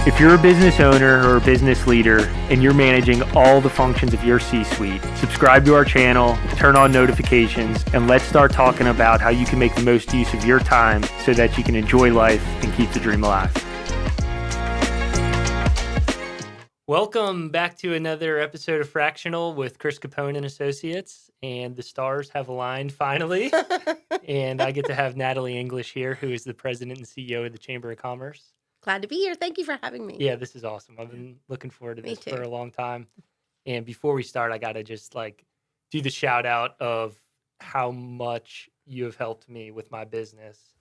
If you're a business owner or a business leader and you're managing all the functions of your C-suite, subscribe to our channel, turn on notifications, and let's start talking about how you can make the most use of your time so that you can enjoy life and keep the dream alive. Welcome back to another episode of Fractional with Chris Capone and Associates, and the stars have aligned finally, and I get to have Natalie English here, who is the president and CEO of the Chamber of Commerce. Glad to be here. Thank you for having me. Yeah, this is awesome. I've been looking forward to Me this too. for a long time. And before we start, I got to just do the shout out of how much you have helped me with my business,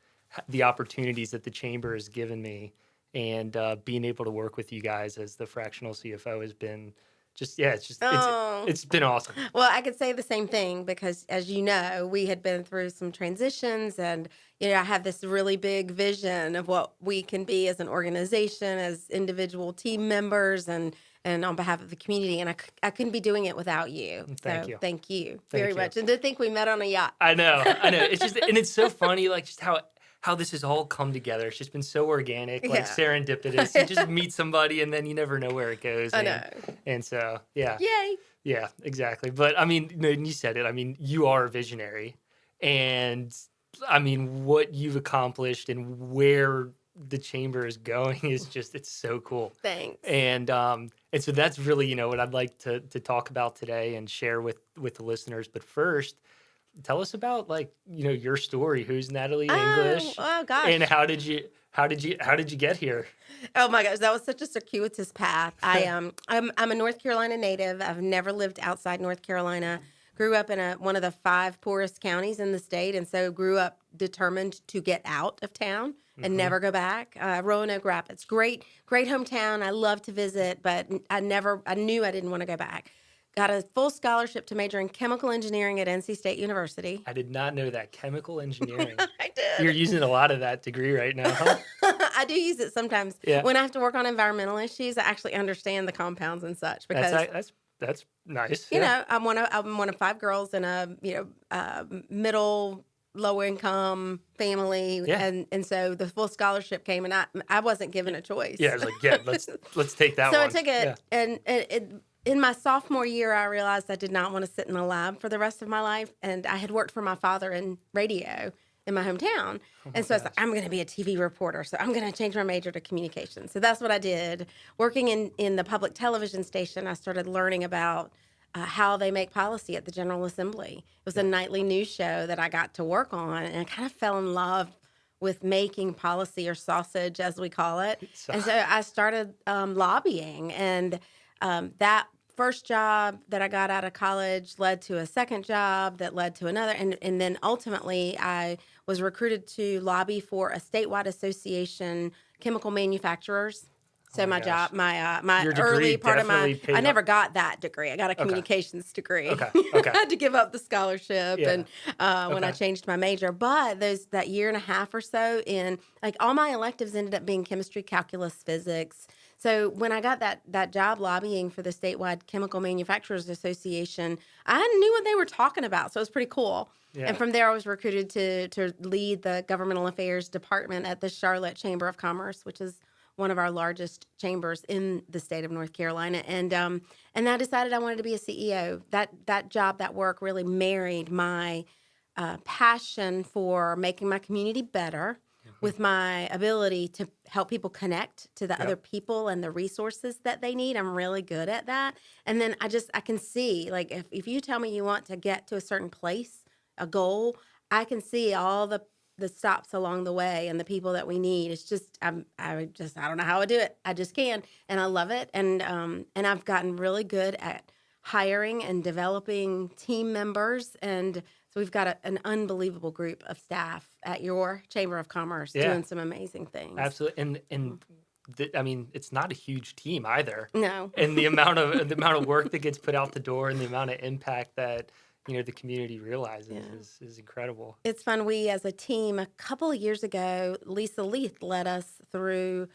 the opportunities that the Chamber has given me, and being able to work with you guys as the fractional CFO has been it's been awesome. Well, I could say the same thing because, as you know, we had been through some transitions, and I have this really big vision of what we can be as an organization, as individual team members, and on behalf of the community. And I couldn't be doing it without you. Thank you. Thank you very much. And to think we met on a yacht. I know. It's just, and it's so funny, just how this has all come together. It's just been so organic, serendipitous. You just meet somebody and then you never know where it goes. I know. And so, yeah. Yay. Yeah, exactly. But you said it. You are a visionary. And what you've accomplished and where the Chamber is going is just, it's so cool. Thanks. And so that's really, what I'd like to talk about today and share with the listeners. But first, tell us about your story. Who's Natalie English? Oh gosh. And how did you get here? Oh my gosh, that was such a circuitous path. I'm a North Carolina native. I've never lived outside North Carolina. Grew up in one of the 5 poorest counties in the state, and so grew up determined to get out of town and never go back. Roanoke Rapids, great hometown. I love to visit, but I knew I didn't want to go back. Got a full scholarship to major in chemical engineering at NC State University. I did not know that. Chemical engineering. I did. You're using a lot of that degree right now, huh? I do use it sometimes. Yeah. When I have to work on environmental issues, I actually understand the compounds and such. Because that's nice. I'm one of 5 girls in a middle low income family, and so the full scholarship came, and I wasn't given a choice. Yeah, I was let's take that so one. So I took it, and it. In my sophomore year, I realized I did not want to sit in a lab for the rest of my life, and I had worked for my father in radio in my hometown, and so I was like, I'm going to be a TV reporter, so I'm going to change my major to communications. So that's what I did. Working in the public television station, I started learning about how they make policy at the General Assembly. It was a nightly news show that I got to work on, and I kind of fell in love with making policy, or sausage, as we call it. And so I started lobbying, and that first job that I got out of college led to a second job that led to another. And then ultimately I was recruited to lobby for a statewide association, chemical manufacturers. So my early part of I never got that degree. I got a communications degree. Okay. I had to give up the scholarship and when I changed my major. But that year and a half or so all my electives ended up being chemistry, calculus, physics. So when I got that job lobbying for the statewide Chemical Manufacturers Association, I knew what they were talking about. So it was pretty cool. Yeah. And from there, I was recruited to lead the governmental affairs department at the Charlotte Chamber of Commerce, which is one of our largest chambers in the state of North Carolina. And I decided I wanted to be a CEO. That job, that work really married my passion for making my community better with my ability to help people connect to the other people and the resources that they need. I'm really good at that. And then I can see, if you tell me you want to get to a certain place, a goal, I can see all the stops along the way and the people that we need. It's just, I don't know how I do it. I just can. And I love it. And I've gotten really good at hiring and developing team members. And so we've got an unbelievable group of staff at your Chamber of Commerce doing some amazing things. Absolutely. And it's not a huge team either. No. And the amount of work that gets put out the door and the amount of impact that the community realizes is incredible. It's fun. We, as a team, a couple of years ago, Lisa Leith led us through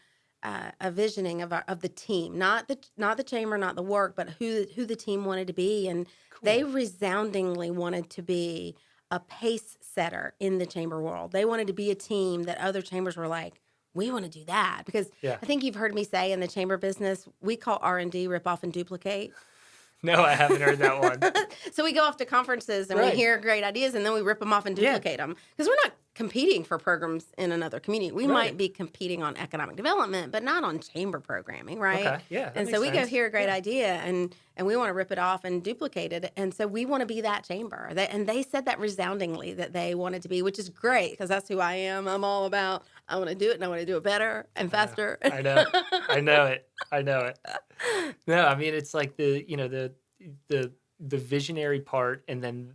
a visioning of the team, not the chamber, not the work, but who the team wanted to be, and they resoundingly wanted to be a pace setter in the chamber world. They wanted to be a team that other chambers were like, we want to do that. Because Yeah. I think you've heard me say in the chamber business, we call R&D rip off and duplicate. No, I haven't heard that one. So we go off to conferences and we Right. hear great ideas and then we rip them off and Yeah. duplicate them. Because we're not competing for programs in another community. We Right. might be competing on economic development, but not on chamber programming, right? Okay. Yeah. That And makes so we go sense. hear a great Yeah. idea and we want to rip it off and duplicate it. And so we want to be that chamber. And they said that resoundingly that they wanted to be, which is great because that's who I am. I'm all about, I want to do it and I want to do it better and faster. I know. I know it. I know it. No, I mean, it's like the visionary part and then,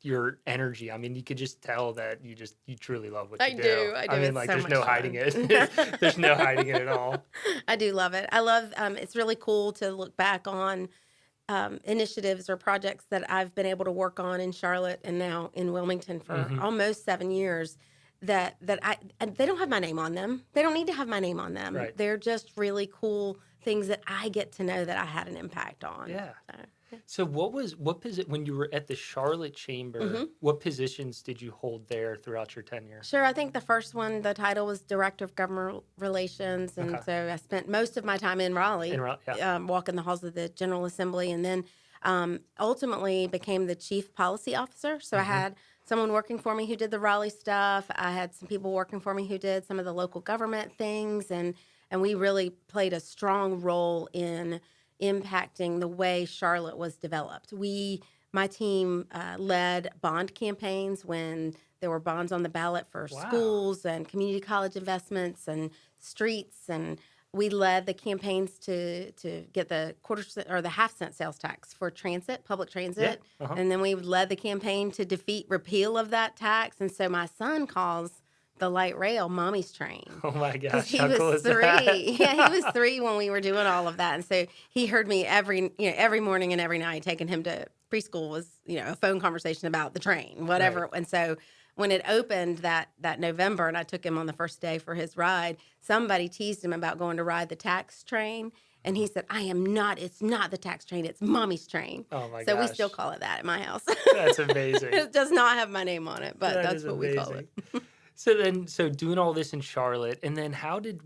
your energy. I mean, you could just tell that you truly love what you do. I do. I mean, It's like so there's much no fun. hiding it. There's no hiding it at all. I do love it. I love, it's really cool to look back on initiatives or projects that I've been able to work on in Charlotte and now in Wilmington for Mhm. almost 7 years and they don't have my name on them. They don't need to have my name on them. Right. They're just really cool things that I get to know that I had an impact on. Yeah. So, So what position when you were at the Charlotte Chamber, Mhm. what positions did you hold there throughout your tenure? Sure. I think the first one, the title was Director of Government Relations. And Okay. so I spent most of my time in Raleigh, Yeah. walking the halls of the General Assembly, and then ultimately became the Chief Policy Officer. So I Mhm. had someone working for me who did the Raleigh stuff. I had some people working for me who did some of the local government things. And we really played a strong role in impacting the way Charlotte was developed. My team led bond campaigns when there were bonds on the ballot for Wow. schools and community college investments and streets, and we led the campaigns to get the quarter-cent or the half-cent sales tax for public transit, Yeah. Uh-huh. and then we led the campaign to defeat repeal of that tax. And so my son calls the light rail "mommy's train." Oh my Because gosh, he how was cool is 3. that? Yeah, he was 3 when we were doing all of that. And so he heard me every morning and every night. Taking him to preschool was, a phone conversation about the train, whatever. Right. And so when it opened that November and I took him on the first day for his ride, somebody teased him about going to ride the tax train. And he said, it's not the tax train, it's mommy's train. Oh my So we gosh. still call it that at my house. That's amazing. It does not have my name on it, but That that's is what we call it. amazing. So doing all this in Charlotte, and then how did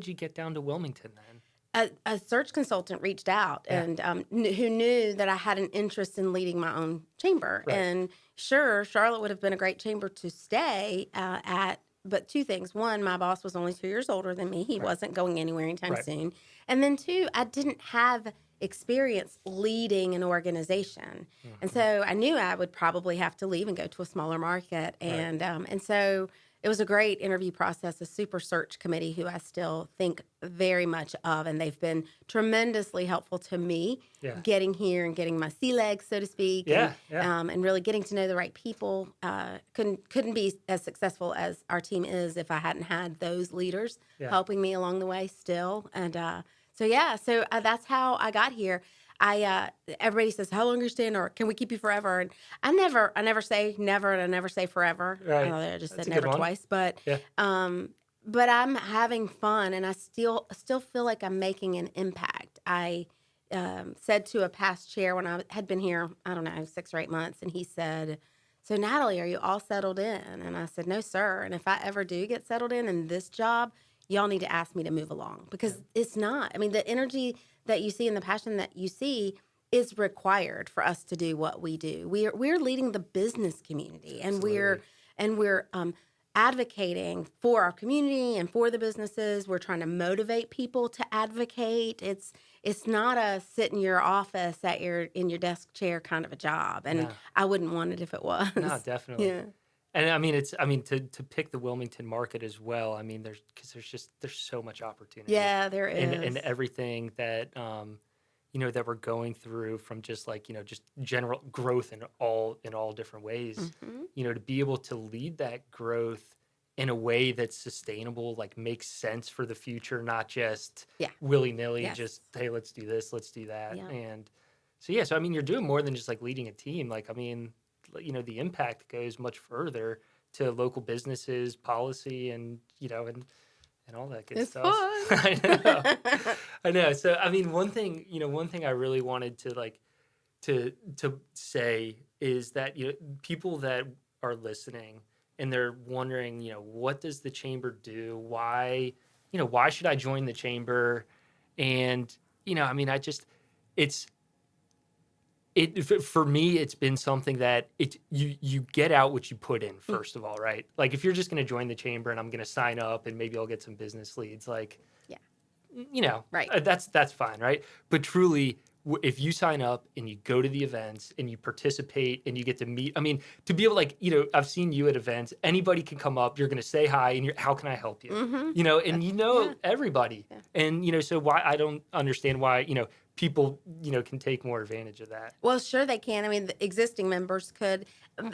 you get down to Wilmington then? A search consultant reached out Yeah. and who knew that I had an interest in leading my own chamber. Right. And sure, Charlotte would have been a great chamber to stay at. But 2 things. 1, my boss was only 2 years older than me. He Right. wasn't going anywhere anytime Right. soon. And then 2, I didn't have experience leading an organization. And Mhm. so I knew I would probably have to leave and go to a smaller market. And so it was a great interview process, a super search committee who I still think very much of, and they've been tremendously helpful to me Yeah. getting here and getting my sea legs, so to speak, Yeah. and really getting to know the right people. Couldn't be as successful as our team is if I hadn't had those leaders Yeah. helping me along the way still. And so that's how I got here. Everybody says, "How long are you staying?" Or "Can we keep you forever?" And I never say never, and I never say forever. Right. I just That's said a good never one. twice. But Yeah. but I'm having fun, and I still feel like I'm making an impact. I said to a past chair when I had been here, I don't know, 6 or 8 months, and he said, "So Natalie, are you all settled in?" And I said, "No, sir. And if I ever do get settled in this job, y'all need to ask me to move along because it's not. I mean, the energy that you see and the passion that you see is required for us to do what we do. We're leading the business community, and we're advocating for our community and for the businesses. We're trying to motivate people to advocate. It's not a sit in your office in your desk chair kind of a job, and No. I wouldn't want it if it was. No, definitely. Yeah. And to pick the Wilmington market as well. I mean, there's so much opportunity. Yeah, there is. And everything that that we're going through from just just general growth in all different ways. Mhm. To be able to lead that growth in a way that's sustainable, like makes sense for the future, not just Yeah. willy-nilly, Yes. just hey, let's do this, let's do that. Yeah. And so you're doing more than just like leading a team. Like, I mean, the impact goes much further to local businesses, policy, and and all that good It's stuff. fun. I know. I know. So I mean, one thing I really wanted to say is that people that are listening, and they're wondering, what does the chamber do? Why should I join the chamber? And, I mean, it's, for me, it's been something that you get out what you put in, first of all, right? Like, if you're just going to join the chamber and I'm going to sign up and maybe I'll get some business leads, like, Right. That's fine, right? But truly, if you sign up and you go to the events and you participate and you get to meet, I mean, to be able, like, I've seen you at events. Anybody can come up. You're going to say hi, and how can I help you? And everybody, and so why I don't understand why people can take more advantage of that. Well, sure they can. I mean, the existing members could,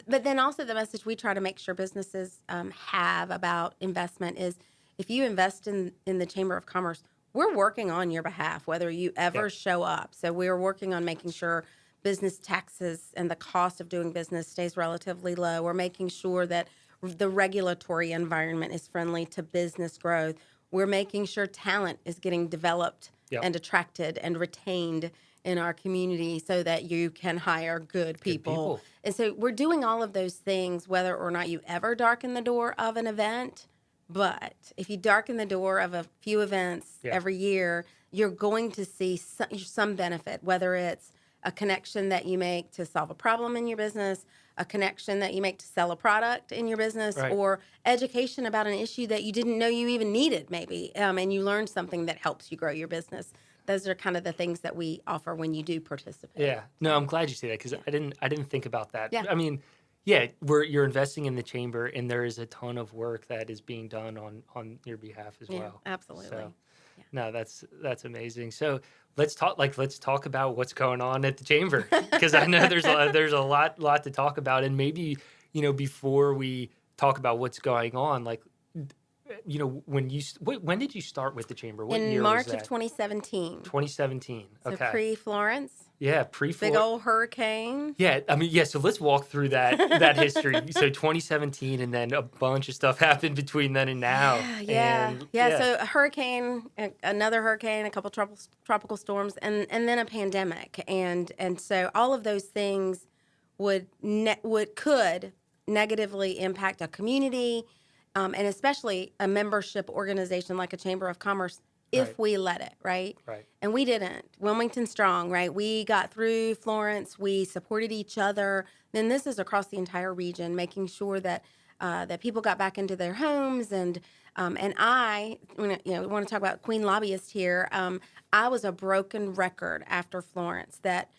but then also the message we try to make sure businesses have about investment is, if you invest in the Chamber of Commerce, we're working on your behalf, whether you ever show up. So we're working on making sure business taxes and the cost of doing business stays relatively low. We're making sure that the regulatory environment is friendly to business growth. We're making sure talent is getting developed and attracted and retained in our community so that you can hire good people. And so we're doing all of those things, whether or not you ever darken the door of an event. But if you darken the door of a few events every year, you're going to see some benefit, whether it's a connection that you make to solve a problem in your business, a connection that you make to sell a product in your business, or education about an issue that you didn't know you even needed, maybe, and you learned something that helps you grow your business. Those are kind of the things that we offer when you do participate. Yeah. No, I'm glad you say that, because I didn't think about that. Yeah. I mean, you're investing in the chamber, and there is a ton of work that is being done on your behalf as well. Absolutely. So, no, that's amazing. So let's talk about what's going on at the chamber, because I know there's a lot to talk about, and maybe before we talk about what's going on, like, when did you start with the chamber? What year in March was that? of 2017. 2017. So Okay. pre-Florence. Yeah, Big old hurricane. Yeah, I mean, so let's walk through that history. So 2017, and then a bunch of stuff happened between then and now. Yeah. So a hurricane, another hurricane, a couple tropical storms, and then a pandemic, and so all of those things could negatively impact a community, and especially a membership organization like a Chamber of Commerce, if we let it, right? Right. And we didn't. Wilmington strong, right? We got through Florence. We supported each other. Then this is across the entire region, making sure that that people got back into their homes. And I, we want to talk about Queen Lobbyist here. I was a broken record after Florence that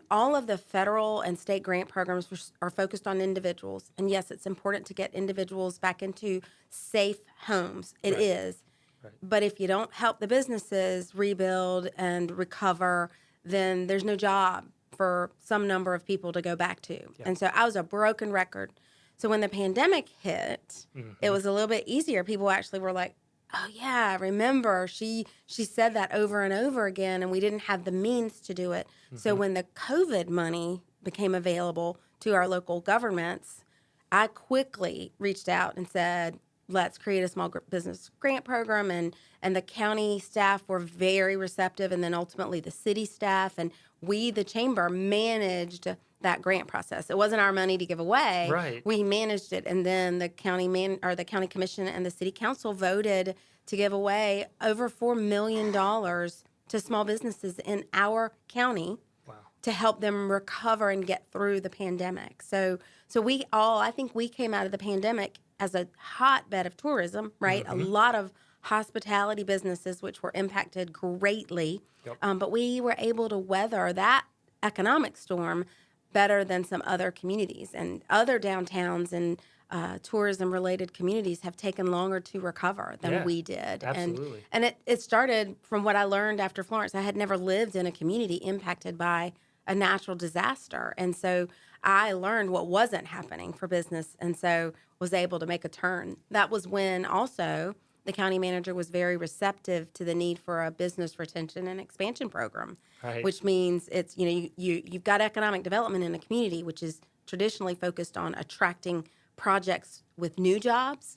all of the federal and state grant programs are focused on individuals. And yes, it's important to get individuals back into safe homes. It is. Right. But if you don't help the businesses rebuild and recover, then there's no job for some number of people to go back to. Yeah. And so I was a broken record. So when the pandemic hit, it was a little bit easier. People actually were like, oh, yeah, I remember. She said that over and over again, and we didn't have the means to do it. So when the COVID money became available to our local governments, I quickly reached out and said, let's create a small business grant program, and the county staff were very receptive, and then ultimately the city staff, and we, the chamber, managed that grant process. It wasn't our money to give away. Right. We managed it, and then the county county commission and the city council voted to give away over $4 million to small businesses in our county. Wow. To help them recover and get through the pandemic. So I think we came out of the pandemic as a hotbed of tourism, right? A lot of hospitality businesses, which were impacted greatly. Yep. But we were able to weather that economic storm better than some other communities. And other downtowns and tourism-related communities have taken longer to recover than we did. Absolutely. And it started from what I learned after Florence. I had never lived in a community impacted by a natural disaster. And so I learned what wasn't happening for business, and so was able to make a turn. That was when also the county manager was very receptive to the need for a business retention and expansion program, which means it's, you've got economic development in a community, which is traditionally focused on attracting projects with new jobs,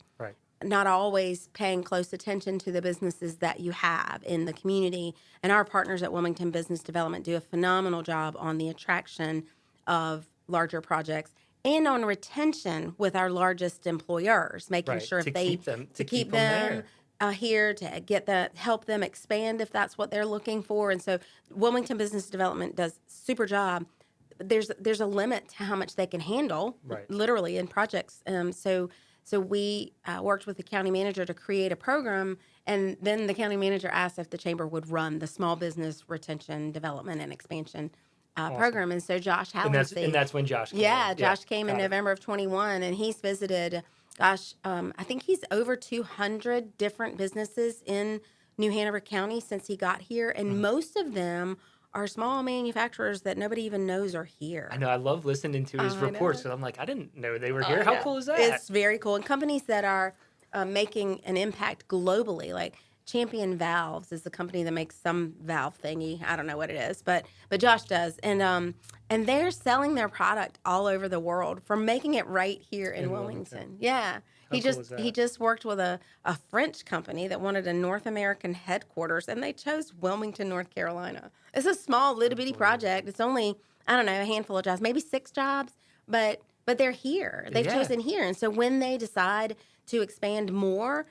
not always paying close attention to the businesses that you have in the community. And our partners at Wilmington Business Development do a phenomenal job on the attraction of larger projects and on retention with our largest employers, making Right. sure To if they keep them to keep them there. here to get the help them expand if that's what they're looking for. And so Wilmington Business Development does super job. There's a limit to how much they can handle, Right. literally in projects. So we worked with the county manager to create a program, and then the county manager asked if the chamber would run the small business retention, development, and expansion Awesome. program. And so Josh And Hallenstein, that's when Josh came in. yeah, Yeah. Josh came in Got it. November of 21, and he's visited, gosh, I think he's over 200 different businesses in New Hanover County since he got here, and Mhm. most of them are small manufacturers that nobody even knows are I here. know. I love listening to his I reports. know. So I'm like, I didn't know they were here. I How know. cool is that? It's very cool. And companies that are making an impact globally, like Champion Valves is the company that makes some valve thingy. I don't know what it is, but Josh does. And they're selling their product all over the world from making it right here in In Wilmington. Wilmington. Yeah. How cool is He that? just worked with a French company that wanted a North American headquarters, and they chose Wilmington, North Carolina. It's a small little bitty Unbelievable. project. It's only, I don't know, a handful of jobs, maybe 6 jobs, but they're here. They've Yeah. chosen here. And so when they decide to expand more,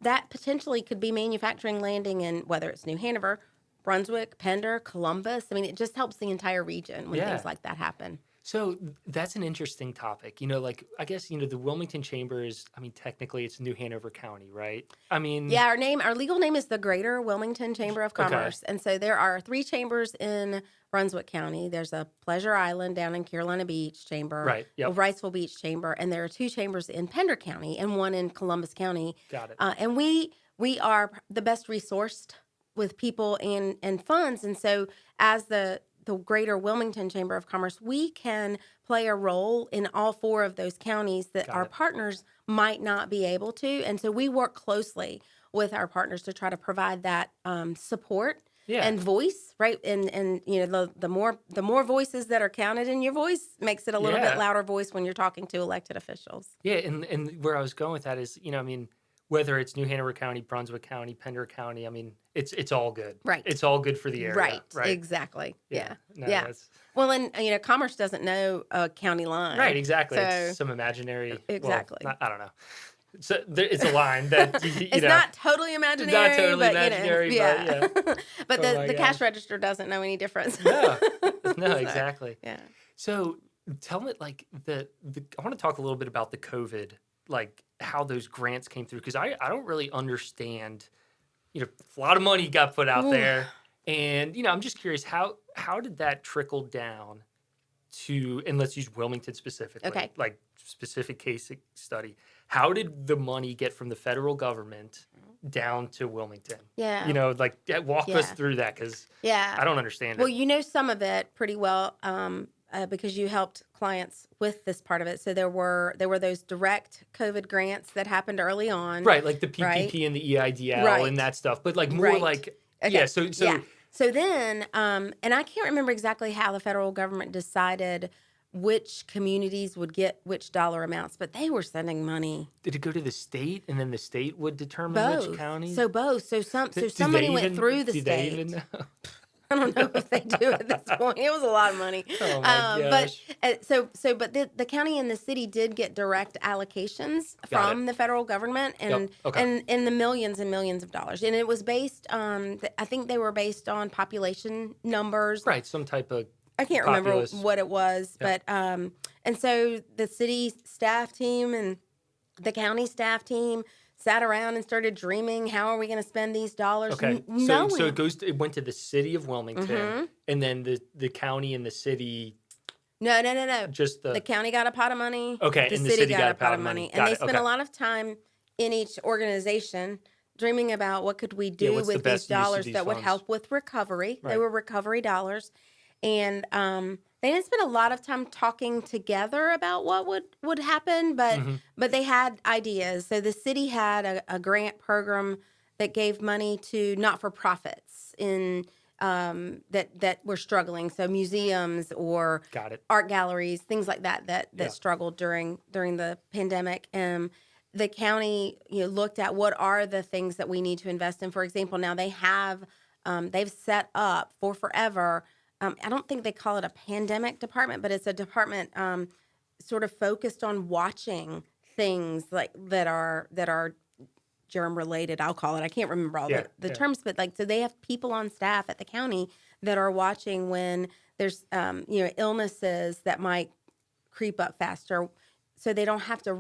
that potentially could be manufacturing landing in whether it's New Hanover, Brunswick, Pender, Columbus. I mean, it just helps the entire region when Yeah. things like that happen. So that's an interesting topic. Like, I guess, the Wilmington Chamber is, I mean, technically it's New Hanover County, right? I mean, Yeah, our legal name is the Greater Wilmington Chamber of okay. Commerce. And so there are 3 chambers in Brunswick County. There's a Pleasure Island down in Carolina Beach Chamber, Right. a Yep. Wrightsville Beach Chamber, and there are 2 chambers in Pender County and 1 in Columbus County. Got it. And we are the best resourced with people and funds. And so as the Greater Wilmington Chamber of Commerce, we can play a role in all 4 of those counties that Got our it. partners might not be able to. And so we work closely with our partners to try to provide that support Yeah. and voice, right? And the more voices that are counted in your voice makes it a little bit Yeah. louder voice when you're talking to elected officials. Yeah. And where I was going with that is, I mean, whether it's New Hanover County, Brunswick County, Pender County, I mean, it's all good. Right. It's all good for the area. Right. Right. Exactly. Yeah. No, Yeah. that's Well, and commerce doesn't know a county line. right. Exactly. So It's some imaginary. exactly. Well, I don't know. So it's a line that It's not totally imaginary. Not totally but, imaginary, but yeah. but Oh my the cash gosh. register doesn't know any difference. No. No, So, exactly. Yeah. So tell me, like, I want to talk a little bit about the COVID, like how those grants came through, because I don't really understand. A lot of money got put out Ooh. there, and I'm just curious how did that trickle down to, and let's use Wilmington specifically, Okay. like specific case study. How did the money get from the federal government down to Wilmington? Yeah. Walk us Yeah. through that, because Yeah. I don't understand Well, it. you know some of it pretty well because you helped clients with this part of it. So there were those direct COVID grants that happened early on. Right, like the PPP Right. and the EIDL Right. and that stuff, but like more Right. like Okay. yeah. So Yeah. So then, and I can't remember exactly how the federal government decided which communities would get which dollar amounts, but they were sending money. did it go to the state, and then the state would determine which Both. counties? So both. So Do some they money went even- through the do state. They even know? I don't know if they do at this point. It was a lot of money. Oh my gosh. But the county and the city did get direct allocations Got from the federal government and Okay. and in the millions and millions of dollars. And it was based on I think they were based on population numbers. Right, some type of I can't populous. remember what it was, Yep. but and so the city staff team and the county staff team sat around and started dreaming, how are we going to spend these dollars? Okay, Knowing. so it went to the city of Wilmington, Mhm. and then the county and the city No. just The county got a pot of money. Okay, The and the city city got a pot of money. And Got they it, spent okay. a lot of time in each organization dreaming about what could we do what's the with best these use of dollars these that would funds? help with recovery. They Right. were recovery dollars. And they didn't spend a lot of time talking together about what would happen, Mhm. but they had ideas. So the city had a grant program that gave money to not-for-profits in that were struggling. So museums or Got it. art galleries, things like that Yeah. struggled during the pandemic. The county looked at what are the things that we need to invest in. For example, now they've set up for forever. I don't think they call it a pandemic department, but it's a department sort of focused on watching things like that are germ related, I'll call it. I can't remember all Yeah, the yeah, terms, but like, so they have people on staff at the county that are watching when there's, illnesses that might creep up faster, so they don't have to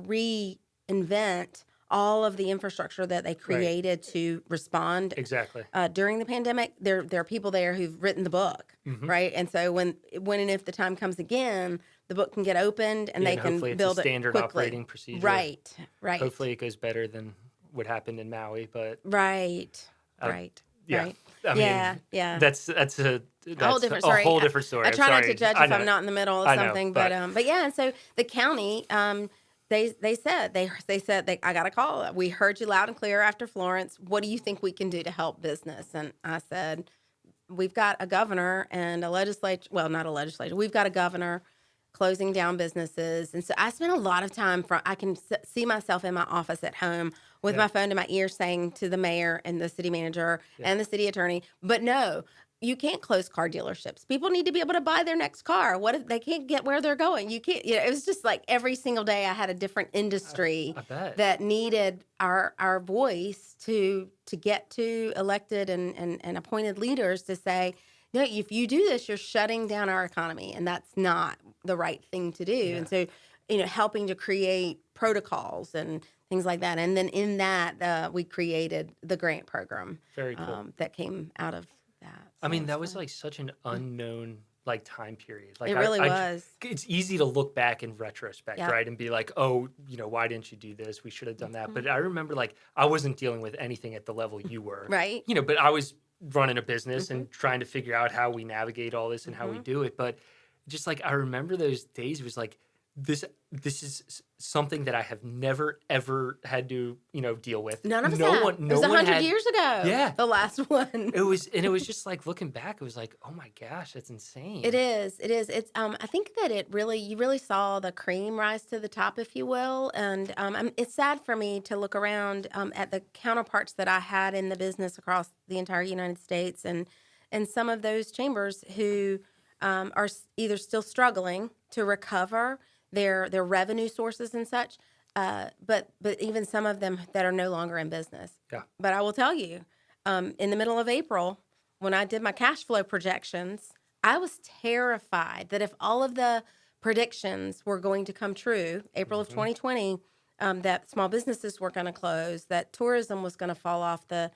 reinvent all of the infrastructure that they right, created to respond exactly. during the pandemic. There are people there who've written the book, Hmm. right? And so when and if the time comes again, the book can get opened and Yeah, they and can hopefully it's a build it standard quickly. operating procedure. Right, right, Hopefully it goes better than what happened in Maui, but right, uh, right, yeah, right. I mean, Yeah, yeah. that's a A whole that's different a story. whole different story. I I'm try not to sorry. judge I if I'm know, not in the middle of I know, something, but yeah. And so the county, they said I got a call. We heard you loud and clear after Florence. What do you think we can do to help business? And I said, we've got a governor and a legislature. Well, not a legislature. We've got a governor closing down businesses, and so I spent a lot of time. I can see myself in my office at home with yeah, my phone to my ear, saying to the mayor and the city manager yeah, and the city attorney, "But no, you can't close car dealerships. People need to be able to buy their next car. What if they can't get where they're going? You can't." It was just like every single day I had a different industry I bet. that needed our voice to get to elected and appointed leaders to say, no, if you do this, you're shutting down our economy, and that's not the right thing to do. Yeah, And so, helping to create protocols and things like that. And then in that, we created the grant program very cool. that came out of that. I So mean, it's that was fun. like such an unknown like time period. Like It really I was. it's easy to look back in retrospect, Yep. right? And be like, oh, why didn't you do this? We should have done that. Mhm. But I remember like I wasn't dealing with anything at the level you were, Right. but I was running a business Hmm. and trying to figure out how we navigate all this and how we Hmm. do it. But just like I remember those days, it was like this is something that I have never ever had to deal with. None of us No had. one, It no was one 100 had. years ago. Yeah, The last one. it was just like looking back, it was like, oh my gosh, that's It insane. is. It is. It's. I think that you really saw the cream rise to the top, if you will, and it's sad for me to look around at the counterparts that I had in the business across the entire United States, and some of those chambers who are either still struggling to recover their revenue sources and such, but even some of them that are no longer in business. Yeah. But I will tell you, in the middle of April, when I did my cash flow projections, I was terrified that if all of the predictions were going to come true, April of Hmm. 2020, that small businesses were going to close, that tourism was going to fall off the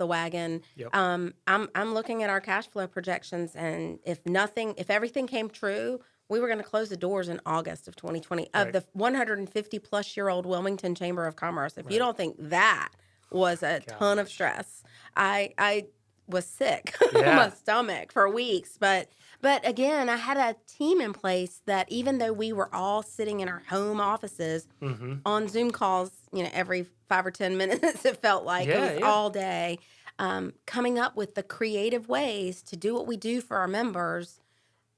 wagon. Yep. I'm looking at our cash flow projections, and if everything came true, we were going to close the doors in August of 2020 of Right. the 150 plus year old Wilmington Chamber of Commerce. If you Right. don't think that was a ton of Gosh. stress, I was sick on my Yeah. stomach for weeks. But again, I had a team in place that even though we were all sitting in our home offices Hmm. on Zoom calls, every 5 or 10 minutes, it felt like it Yeah. was Yeah. all day, coming up with the creative ways to do what we do for our members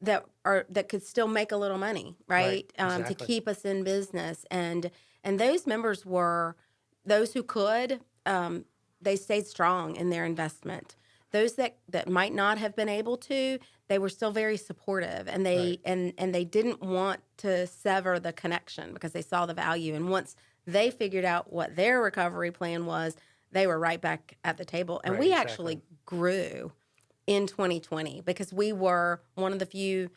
that could still make a little money, Right. right? To Exactly. keep us in business, and those members were those who could. They stayed strong in their investment. Those that might not have been able to, they were still very supportive, and Right. they didn't want to sever the connection because they saw the value. And once they figured out what their recovery plan was, they were right back at the table. And Right. we Exactly. actually grew in 2020 because we were one of the few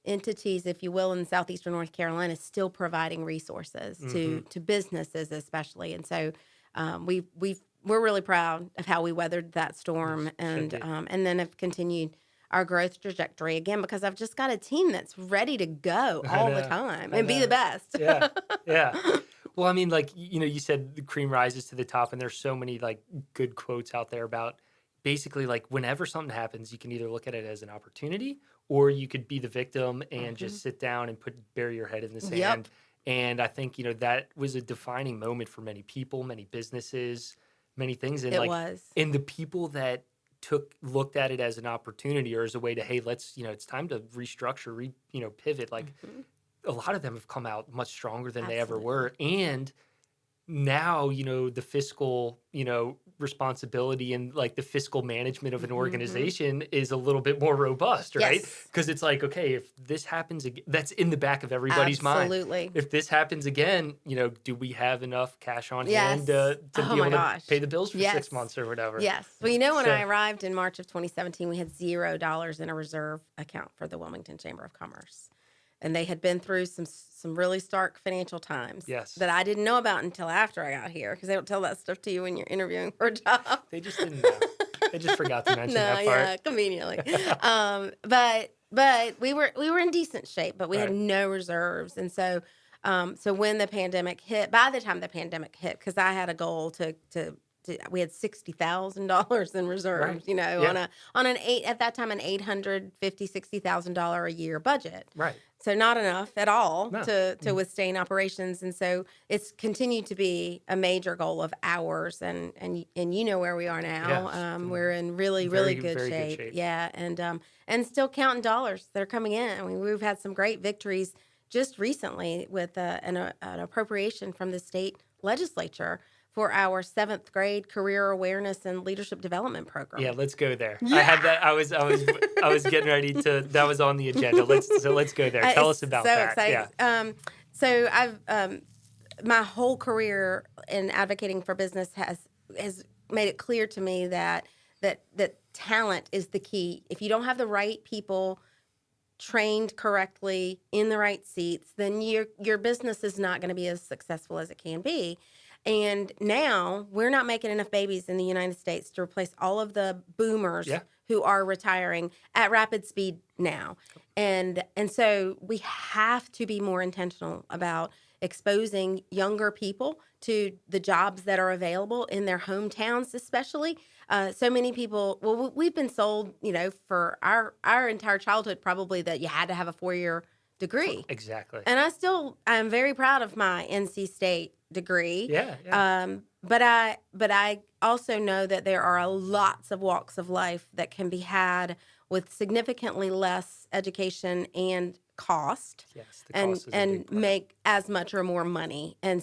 entities, if you will, in southeastern North Carolina, still providing resources Hmm. to businesses, especially. And so we're really proud of how we weathered that storm, Should be. and then have continued our growth trajectory again because I've just got a team that's ready to go I all the know. time I and be the know. best. Yeah. Yeah. Well, I mean, like, you said the cream rises to the top, and there's so many like good quotes out there about basically like whenever something happens, you can either look at it as an opportunity or you could be the victim and Hmm. just sit down and bury your head in the Yep, sand. And I think, that was a defining moment for many people, many businesses, many things. And it like, was. and the people that looked at it as an opportunity or as a way to, hey, let's, it's time to restructure, pivot. Like, Hmm. a lot of them have come out much stronger than they ever Absolutely. were. And now, the fiscal, responsibility and like the fiscal management of an Mm-hmm. organization is a little bit more robust, right? Yes. Because it's like, okay, if this happens again, that's in the back of everybody's mind. Absolutely. If this happens again, do we have enough cash on hand Yes. to Oh be my able to gosh. pay the bills for 6 Yes. months or whatever? Yes. Well, when So I arrived in March of 2017, we had $0 in a reserve account for the Wilmington Chamber of Commerce. And they had been through some really stark financial times yes, that I didn't know about until after I got here, because they don't tell that stuff to you when you're interviewing for a job. they just didn't know. They just forgot to mention No, that yeah, part. conveniently. But we were in decent shape, but we had Right. no reserves, and so when the pandemic hit, by the time the pandemic hit, because I had a goal to we had $60,000 in reserves, Right. Yeah. on an at that time an $850,000-$60,000 a year budget. Right. So not enough at all No. to withstand operations, and so it's continued to be a major goal of ours. And you know where we are now. Yes. We're in really Very, good very good shape. shape. Yeah, and still counting dollars that are coming in. I mean, we've had some great victories just recently with an appropriation from the state legislature for our 7th grade career awareness and leadership development program. Yeah, let's go there. Yeah. I had that. I was getting ready to. That was on the agenda. Let's go there. Tell us about so that. exciting. Yeah. So I've my whole career in advocating for business has made it clear to me that talent is the key. If you don't have the right people trained correctly in the right seats, then your business is not going to be as successful as it can be. And now we're not making enough babies in the United States to replace all of the boomers Yeah. who are retiring at rapid speed now. And so we have to be more intentional about exposing younger people to the jobs that are available in their hometowns, especially. So many people, well, we've been sold, for our entire childhood, probably, that you had to have a 4-year degree. Exactly. And I'm very proud of my NC State degree. Yeah. Yeah. But I also know that there are lots of walks of life that can be had with significantly less education and cost, Yes. The cost is a big part. make as much or more money. And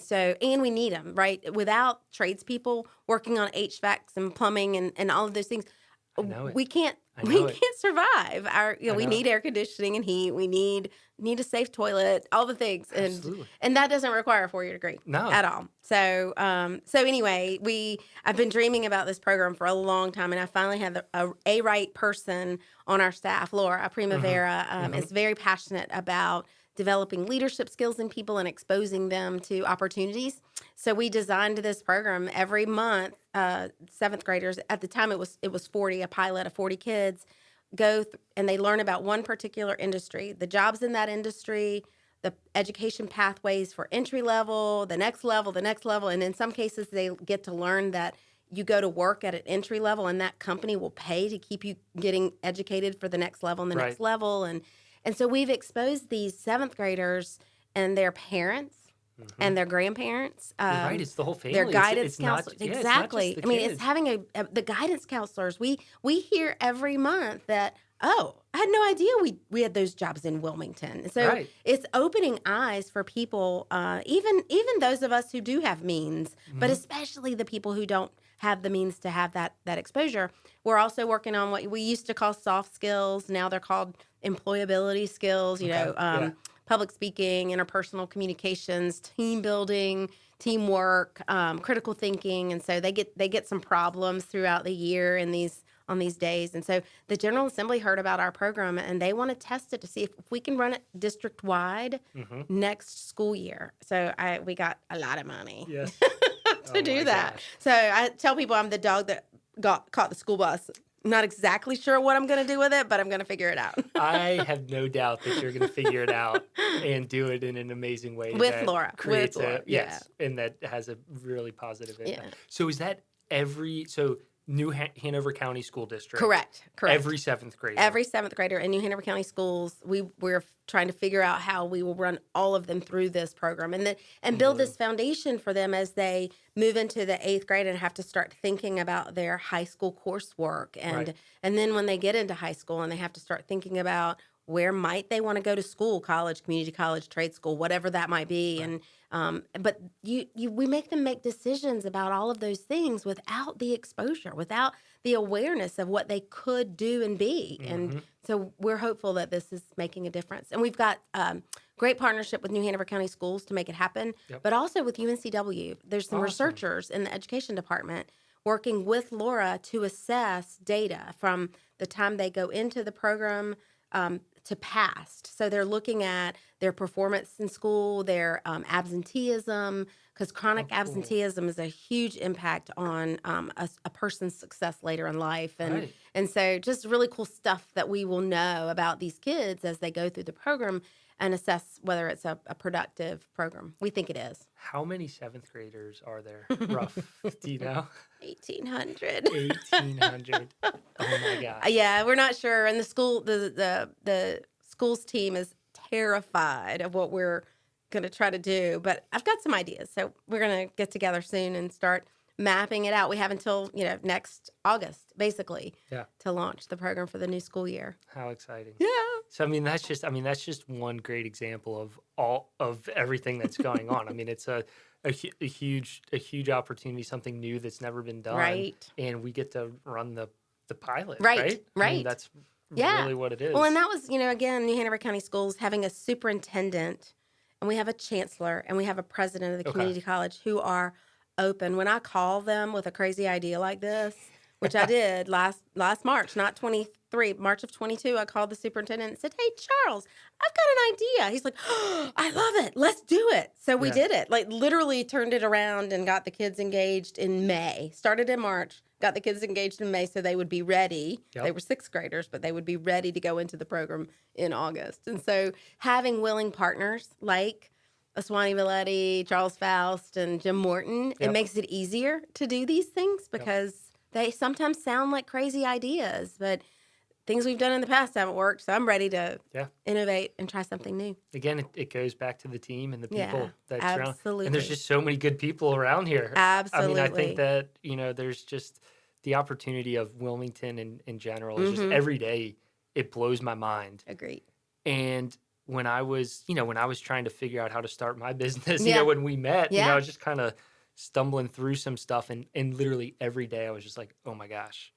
we need them, right? Without tradespepeople working on HVACs and plumbing and all of those things, I know it. we can't I know it. survive. We know. need air conditioning and heat. We need a safe toilet, all the things. Absolutely. And that doesn't require a 4-year degree. No. At all. So anyway, I've been dreaming about this program for a long time, and I finally had a right person on our staff, Laura Primavera, is very passionate about developing leadership skills in people and exposing them to opportunities. So we designed this program every month. 7th graders, at the time it was 40, a pilot of 40 kids, go and they learn about one particular industry, the jobs in that industry, the education pathways for entry level, the next level, and in some cases they get to learn that you go to work at an entry level and that company will pay to keep you getting educated for the next level and the next level. And so we've exposed these 7th graders and their parents and their grandparents. You're right, it's the whole family. Their guidance it's not, counselors. yeah, Exactly. It's not just the It's kids. having the guidance counselors. We hear every month that, oh, I had no idea we had those jobs in Wilmington. So Right. it's opening eyes for people, even those of us who do have means, but especially the people who don't have the means to have that exposure. We're also working on what we used to call soft skills. Now they're called employability skills, public speaking, interpersonal communications, team building, teamwork, critical thinking. And so they get some problems throughout the year on these days. And so the General Assembly heard about our program and they want to test it to see if we can run it district wide next school year. So we got a lot of money. Yes. to do that. Gosh. So I tell people I'm the dog that caught the school bus. I'm not exactly sure what I'm going to do with it, but I'm going to figure it out. I have no doubt that you're going to figure it out and do it in an amazing way. With that Laura. Creates With Laura, yes, and that has a really positive impact. Yeah. So is that New Hanover County School District? Correct. Every 7th grader. Every 7th grader in New Hanover County Schools, we're trying to figure out how we will run all of them through this program and build this foundation for them as they move into the 8th grade and have to start thinking about their high school coursework. And then when they get into high school and they have to start thinking about where might they want to go to school, college, community college, trade school, whatever that might be. Right. And but we make them make decisions about all of those things without the exposure, without the awareness of what they could do and be. And Mm-hmm. so we're hopeful that this is making a difference. And we've got great partnership with New Hanover County Schools to make it happen, Yep. but also with UNCW. There's some Awesome. researchers in the education department working with Laura to assess data from the time they go into the program to past. So they're looking at their performance in school, their absenteeism, because chronic Cool. absenteeism is a huge impact on a person's success later in life. Right. And so just really cool stuff that we will know about these kids as they go through the program and assess whether it's a productive program. We think it is. How many 7th graders are there? Rough. Do you know? 1,800. 1,800. Oh my gosh. Yeah, we're not sure. And the schools team is terrified of what we're going to try to do. But I've got some ideas. So we're going to get together soon and start mapping it out. We have until, next August, basically, to launch the program for the new school year. How exciting. Yeah. So that's just one great example of all of everything that's going on. I mean, it's a huge opportunity, something new that's never been done. Right. And we get to run the pilot, Right. I mean, that's really what it is. Well, and that was, again, New Hanover County Schools having a superintendent, and we have a chancellor, and we have a president of the community college who are open. When I call them with a crazy idea like this, which I did last March, not 23, March of 22, I called the superintendent and said, "Hey, Charles, I've got an idea." He's like, "Oh, I love it. Let's do it." So we did it, like literally turned it around and got the kids engaged in May. Started in March, got the kids engaged in May so they would be ready. Yep. They were 6th graders, but they would be ready to go into the program in August. And so having willing partners like Aswani Valetti, Charles Faust, and Jim Morton, it makes it easier to do these things because they sometimes sound like crazy ideas, but things we've done in the past haven't worked. So I'm ready to innovate and try something new. Again, it goes back to the team and the people that's around. Absolutely. And there's just so many good people around here. Absolutely. I mean, I think that, there's just the opportunity of Wilmington in general is just every day, it blows my mind. Agreed. And when I was trying to figure out how to start my business, when we met, I was just kind of stumbling through some stuff, and literally every day I was just like, oh my gosh,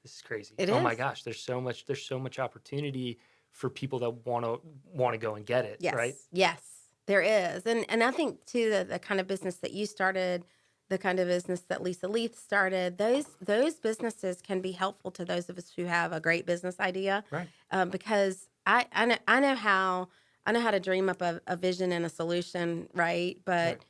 this is crazy. My gosh, there's so much opportunity for people that want to go and get it, right? Yes, there is. And I think too the kind of business that you started, the kind of business that Lisa Leith started, those businesses can be helpful to those of us who have a great business idea. Right. Because I know how to dream up a vision and a solution, right? But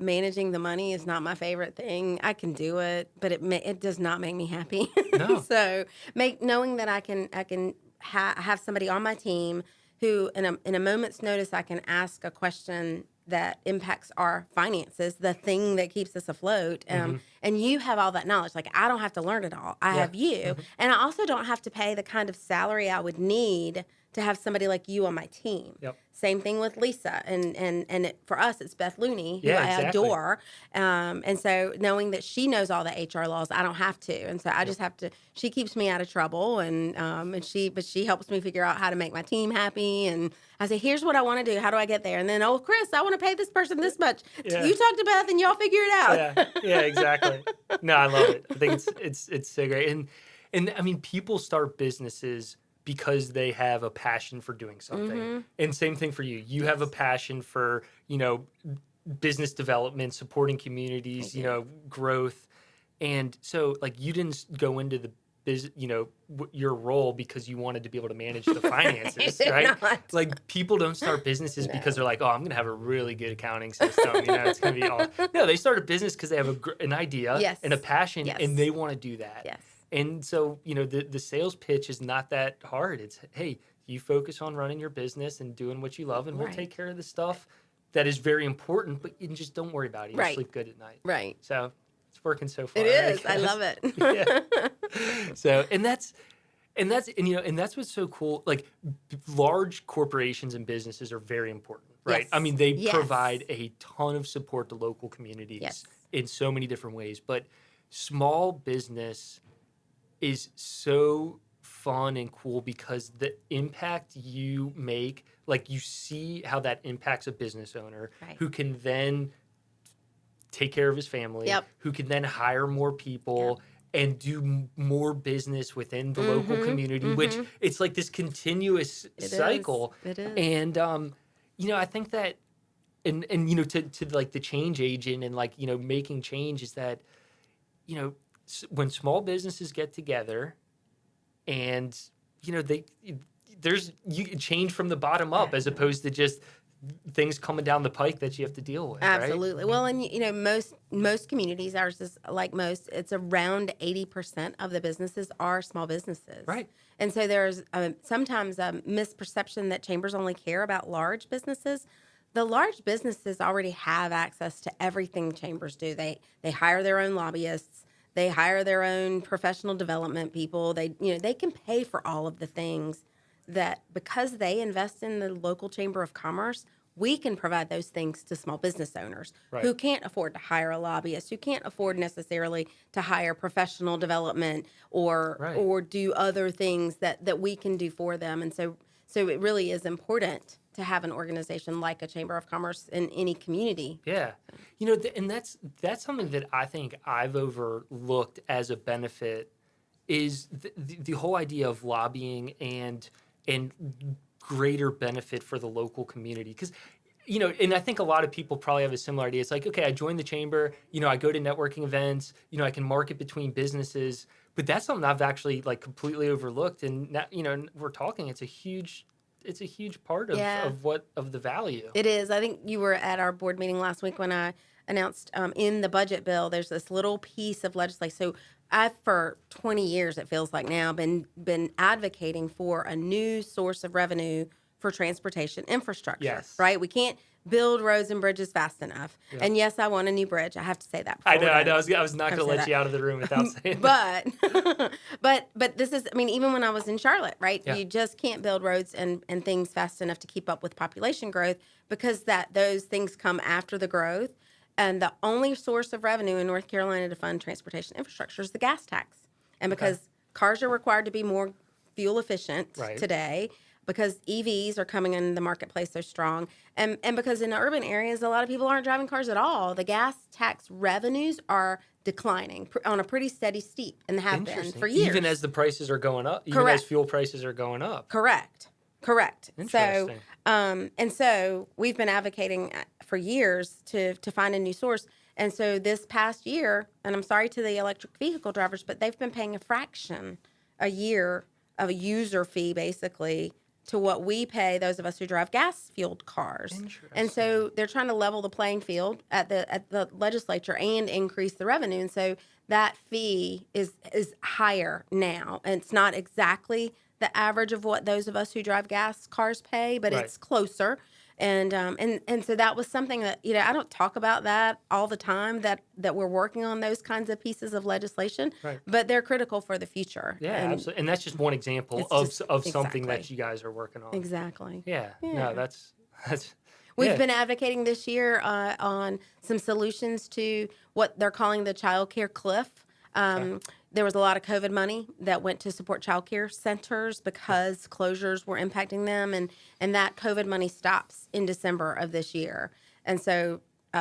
managing the money is not my favorite thing. I can do it, but it does not make me happy. No. So knowing that I can have somebody on my team who in a moment's notice I can ask a question that impacts our finances, the thing that keeps us afloat. And you have all that knowledge. Like, I don't have to learn it all. I have you. And I also don't have to pay the kind of salary I would need to have somebody like you on my team. Yep. Same thing with Lisa. And for us, it's Beth Looney, who I exactly. adore. And so knowing that she knows all the HR laws, I don't have to. And so I just have to, she keeps me out of trouble. But she helps me figure out how to make my team happy. And I say, here's what I want to do. How do I get there? And then, oh, Chris, I want to pay this person this much. Yeah. You talk to Beth and y'all figure it out. Yeah, exactly. No, I love it. I think it's so great. And I mean, people start businesses because they have a passion for doing something. And same thing for you. You have a passion for, business development, supporting communities, growth. And so like you didn't go into the your role because you wanted to be able to manage the finances, right? Not. Like people don't start businesses because they're like, oh, I'm going to have a really good accounting system. It's going to be all. No, they start a business because they have an idea and a passion and they want to do that. Yes. And so, the sales pitch is not that hard. It's, hey, you focus on running your business and doing what you love, and we'll take care of the stuff that is very important, but you just don't worry about it. You sleep good at night. Right. So it's working so far. It is. I love it. Yeah. So, and that's what's so cool. Like large corporations and businesses are very important, right? Yes. I mean, they provide a ton of support to local communities in so many different ways, but small business is so fun and cool because the impact you make, like you see how that impacts a business owner Right. who can then take care of his family, Yep. who can then hire more people and do more business within the local community, which it's like this continuous cycle. It is. And, I think that, and to like the change agent and like, making change is that, when small businesses get together and, you can change from the bottom up as opposed to just things coming down the pike that you have to deal with. Absolutely. Right? Well, and most communities, ours is like most, it's around 80% of the businesses are small businesses. Right. And so there's sometimes a misperception that chambers only care about large businesses. The large businesses already have access to everything chambers do. They hire their own lobbyists. They hire their own professional development people. They can pay for all of the things that, because they invest in the local chamber of commerce, we can provide those things to small business owners who can't afford to hire a lobbyist, who can't afford necessarily to hire professional development or do other things that we can do for them. And so it really is important to have an organization like a chamber of commerce in any community. Yeah. And that's something that I think I've overlooked as a benefit is the whole idea of lobbying and greater benefit for the local community. Because, and I think a lot of people probably have a similar idea. It's like, okay, I joined the chamber, I go to networking events, I can market between businesses, but that's something I've actually like completely overlooked. And now, we're talking, it's a huge part of the value. It is. I think you were at our board meeting last week when I announced in the budget bill, there's this little piece of legislation. So I've, for 20 years, it feels like now, been advocating for a new source of revenue for transportation infrastructure. Yes. Right? We can't build roads and bridges fast enough. Yeah. And yes, I want a new bridge. I have to say that. I know. I was not going to let you out of the room without saying that. But this is, even when I was in Charlotte, right? Yeah. You just can't build roads and things fast enough to keep up with population growth because those things come after the growth. And the only source of revenue in North Carolina to fund transportation infrastructure is the gas tax. And because cars are required to be more fuel efficient today, because EVs are coming in the marketplace so strong, and because in the urban areas, a lot of people aren't driving cars at all, the gas tax revenues are declining on a pretty steady steep and have been for years. Even as the prices are going up, even as fuel prices are going up. Correct. Interesting. So we've been advocating for years to find a new source. And so this past year, and I'm sorry to the electric vehicle drivers, but they've been paying a fraction a year of a user fee, basically, to what we pay those of us who drive gas-fueled cars. And so they're trying to level the playing field at the legislature and increase the revenue. And so that fee is higher now. And it's not exactly the average of what those of us who drive gas cars pay, but it's closer. And so that was something that, I don't talk about that all the time, that we're working on those kinds of pieces of legislation, but they're critical for the future. Yeah, absolutely. And that's just one example of something that you guys are working on. Exactly. Yeah. No, that's We've been advocating this year on some solutions to what they're calling the child care cliff. There was a lot of COVID money that went to support child care centers because closures were impacting them, and that COVID money stops in December of this year. And so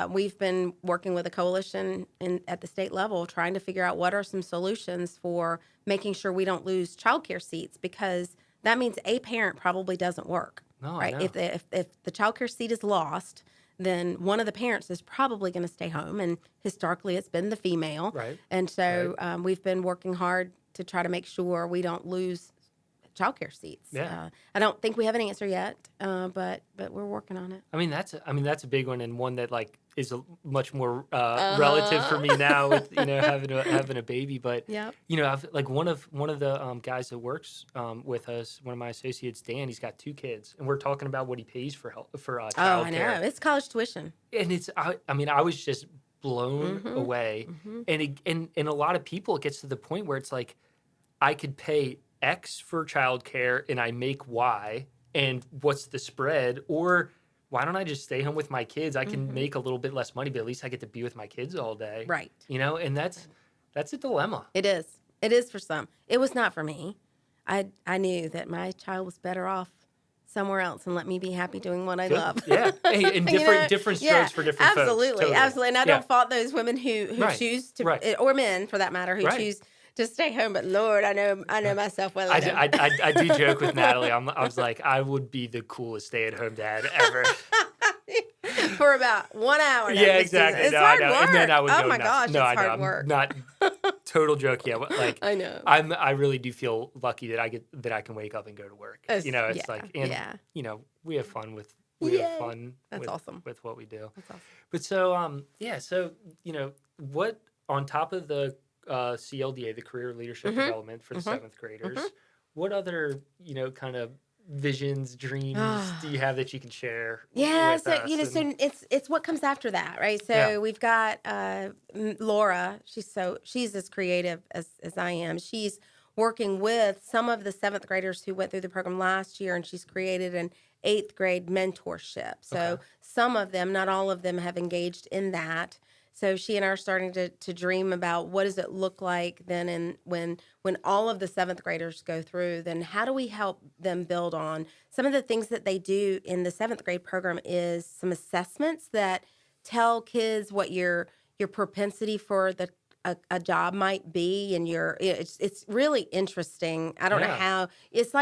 we've been working with a coalition at the state level trying to figure out what are some solutions for making sure we don't lose child care seats, because that means a parent probably doesn't work. No, right? If the child care seat is lost, then one of the parents is probably going to stay home. And historically, it's been the female. Right. And so we've been working hard to try to make sure we don't lose childcare seats. Yeah. I don't think we have an answer yet, but we're working on it. That's a big one, and one that like is a much more relative for me now with having a baby. But I've like one of the guys that works with us, one of my associates, Dan. He's got 2 kids, and we're talking about what he pays for childcare. Oh, I know, it's college tuition, and I was just blown away, and a lot of people, it gets to the point where it's like I could pay X for childcare and I make Y, and what's the spread? Or why don't I just stay home with my kids? I can make a little bit less money, but at least I get to be with my kids all day. Right. And that's a dilemma. It is. It is for some. It was not for me. I knew that my child was better off somewhere else and let me be happy doing what I Good. love. Yeah. Hey, and different Yeah, strokes for different folks. absolutely, Totally. absolutely. And I Yeah. don't fault those women who Right. choose to, Right. or men for that matter, who Right. choose to stay home. But Lord, I know myself well enough. I do joke with Natalie. I was like, I would be the coolest stay-at-home dad ever. For about 1 hour. No, I'm Yeah, just teasing. exactly. It's No, I hard know. And then work. I would Oh go my nuts. gosh, No, it's I know. hard I'm work. not total joke. Yeah, but, like I know. I really do feel lucky that I can wake up and go to work. It's Yeah, like, and yeah. we have fun Yay. That's with awesome. what we do. That's awesome. But so so what on top of the CLDA, the career leadership development for the seventh graders, what other kind of visions, dreams do you have that you can share Yeah, with so us? so it's what comes after that, right? Yeah. So we've got Laura. She's as creative as I am. She's working with some of the seventh graders who went through the program last year, and she's created an eighth grade mentorship. So Okay. some of them, not all of them, have engaged in that. So she and I are starting to dream about what does it look like then, and when all of the seventh graders go through, then how do we help them build on some of the things that they do in the seventh grade program is some assessments that tell kids what your propensity for a job might be, and it's really interesting. I don't know Yeah. how it's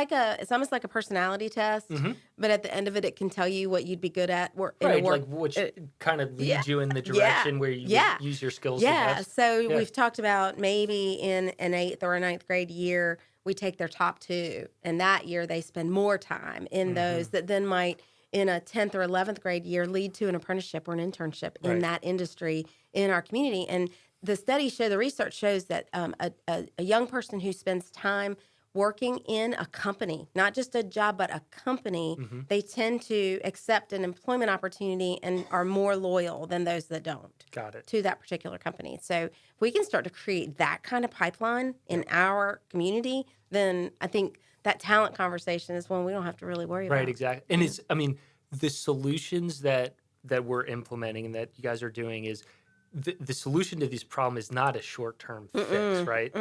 almost like a personality test, but at the end of it, it can tell you what you'd be good at in a Right, work. like which kind of Yeah, leads you in the yeah, direction where you yeah. would use your skills the Yeah, best. so Yeah. we've talked about maybe in an eighth or a ninth grade year, we take their top two, and that year they spend more time in those that then might, in a 10th or 11th grade year, lead to an apprenticeship or an internship in Right. that industry in our community. And the studies show, the research shows that a young person who spends time working in a company, not just a job, but a company, they tend to accept an employment opportunity and are more loyal than those that don't Got it. to that particular company. So if we can start to create that kind of pipeline in our community, then I think that talent conversation is one we don't have to really worry Right, about. exactly. And it's the solutions that we're implementing and that you guys are doing is the solution to this problem is not a short-term fix, right?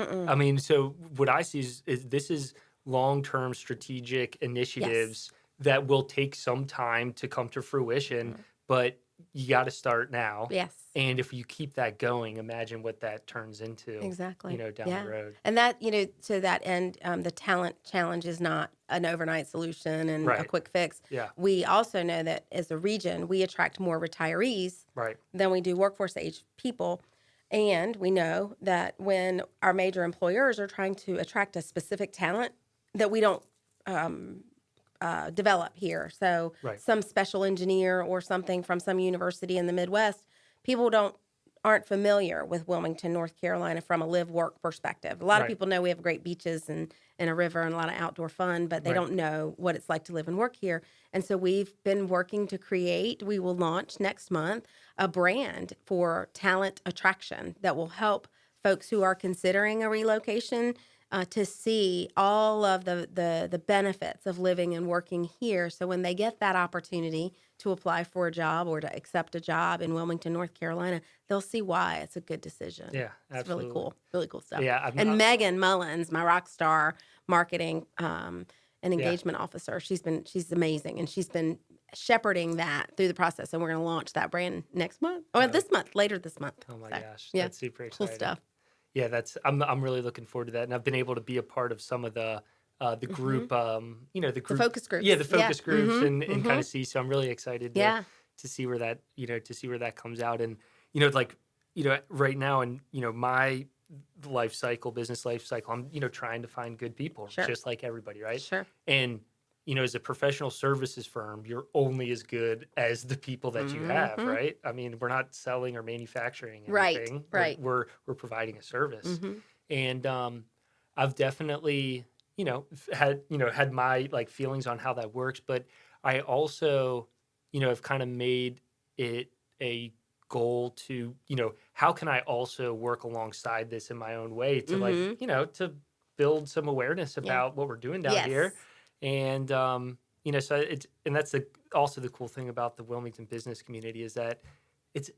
So what I see is this is long-term strategic initiatives that will take some time to come to fruition, but you got to start now. Yes. And if you keep that going, imagine what that turns into, Exactly. down the road. And that, to that end, the talent challenge is not an overnight solution and a Right. quick fix. Yeah. We also know that as a region, we attract more retirees Right. than we do workforce age people. And we know that when our major employers are trying to attract a specific talent that we don't develop here. So Right. some special engineer or something from some university in the Midwest, people aren't familiar with Wilmington, North Carolina from a live work perspective. A lot of Right. people know we have great beaches and a river and a lot of outdoor fun, but they Right. don't know what it's like to live and work here. And so we've been working to create, we will launch next month, a brand for talent attraction that will help folks who are considering a relocation to see all of the benefits of living and working here. So when they get that opportunity to apply for a job or to accept a job in Wilmington, North Carolina, they'll see why it's a good decision. Yeah, It's really absolutely. really cool stuff. Yeah, And Megan Mullins, my rock star marketing and Yeah. engagement officer, she's amazing, and she's been shepherding that through the process. And we're going to launch that brand next month, or later this month. Oh my So, gosh, yeah, that's super cool exciting. stuff. Yeah, I'm really looking forward to that, and I've been able to be a part of some of the group, the group focus groups. Yeah, the focus groups, and Mm-hmm. kind of see. So I'm really excited Yeah. to see where that comes out, and right now, and my business life cycle, I'm trying to find good people, Sure. just like everybody, right? Sure. And as a professional services firm, you're only as good as the people that you have, right? I mean, we're not selling or manufacturing anything. Right. We're providing a service. Mm-hmm. And I've definitely, had my feelings on how that works, but I also, have kind of made it a goal to, how can I also work alongside this in my own way to to build some awareness about what we're doing down here. And so that's also the cool thing about the Wilmington business community is that it's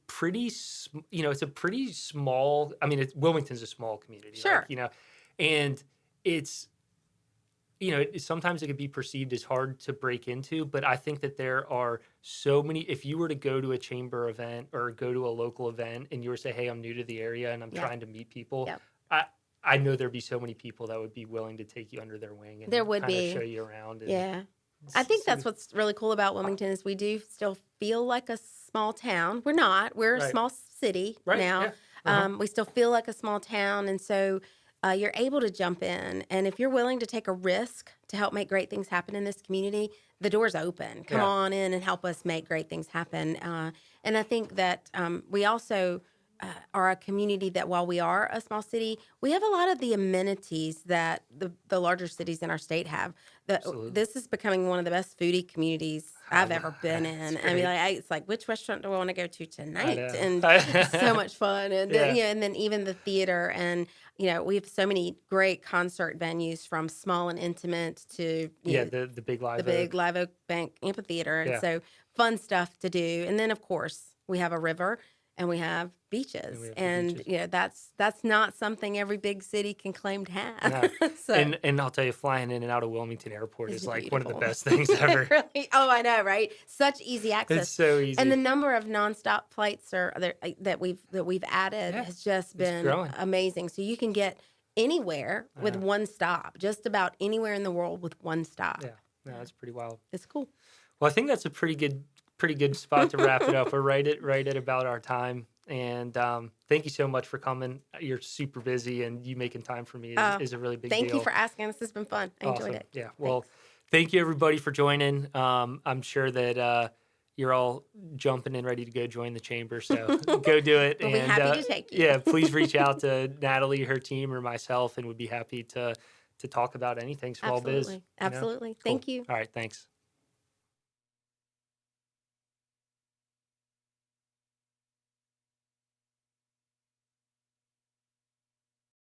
pretty it's a pretty small. I mean, Wilmington's a small community, Sure. and it's sometimes it could be perceived as hard to break into, but I think that there are so many. If you were to go to a chamber event or go to a local event and you were to say, "Hey, I'm new to the area and I'm Yeah. trying to meet people," Yep. I I know there'd be so many people that would be willing to take you under their wing There and would kind of show be. you around and Yeah. I think see. that's what's really cool about Wilmington is we do still feel like a small town. We're not. We're a Right, small city right, now. yeah, uh-huh, We still feel like a small town, and so you're able to jump in. And if you're willing to take a risk to help make great things happen in this community, the door's open. Come yeah, on in and help us make great things happen. And I think that we also are a community that while we are a small city, we have a lot of the amenities that the larger cities in our state have. absolutely. This is becoming one of the best foodie communities I've ever been It's in. I mean, great. it's like, which restaurant do I want to go to I tonight? know. And it's so much fun. And then, Yeah, and then even the theater, and we have so many great concert venues from small and intimate to yeah, the big the Live big Oak. Live Oak Bank amphitheater, and Yeah, so fun stuff to do. And then of course we have a river and we have and we beaches, have the and beaches. that's not something every big city can claim to have. No, So and I'll tell you, flying in and out of Wilmington Airport it's is like one of the beautiful. best things ever. It really, oh, I know, right? Such easy It's access, so and the easy. number of nonstop flights that we've added Yeah, has just it's been growing. amazing. So you can get anywhere with Uh, one stop, just about anywhere in the world with one stop. yeah, no, Yeah, that's pretty wild. it's cool. Well, I think that's a pretty good spot to wrap it up. We're right at about our time. And thank you so much for coming. You're super busy, and you making time for me Uh, is a really big Thank you deal. for asking. This has been fun. I enjoyed Awesome. it. Yeah. Well, Thanks. thank you everybody for joining. I'm sure that you're all jumping and ready to go join the chamber. So go do it. We'll be And happy to take you. yeah, please reach out to Natalie, her team, or myself, and we'd be happy to talk about anything small biz. Absolutely. Absolutely. Cool. Thank you. All right. Thanks.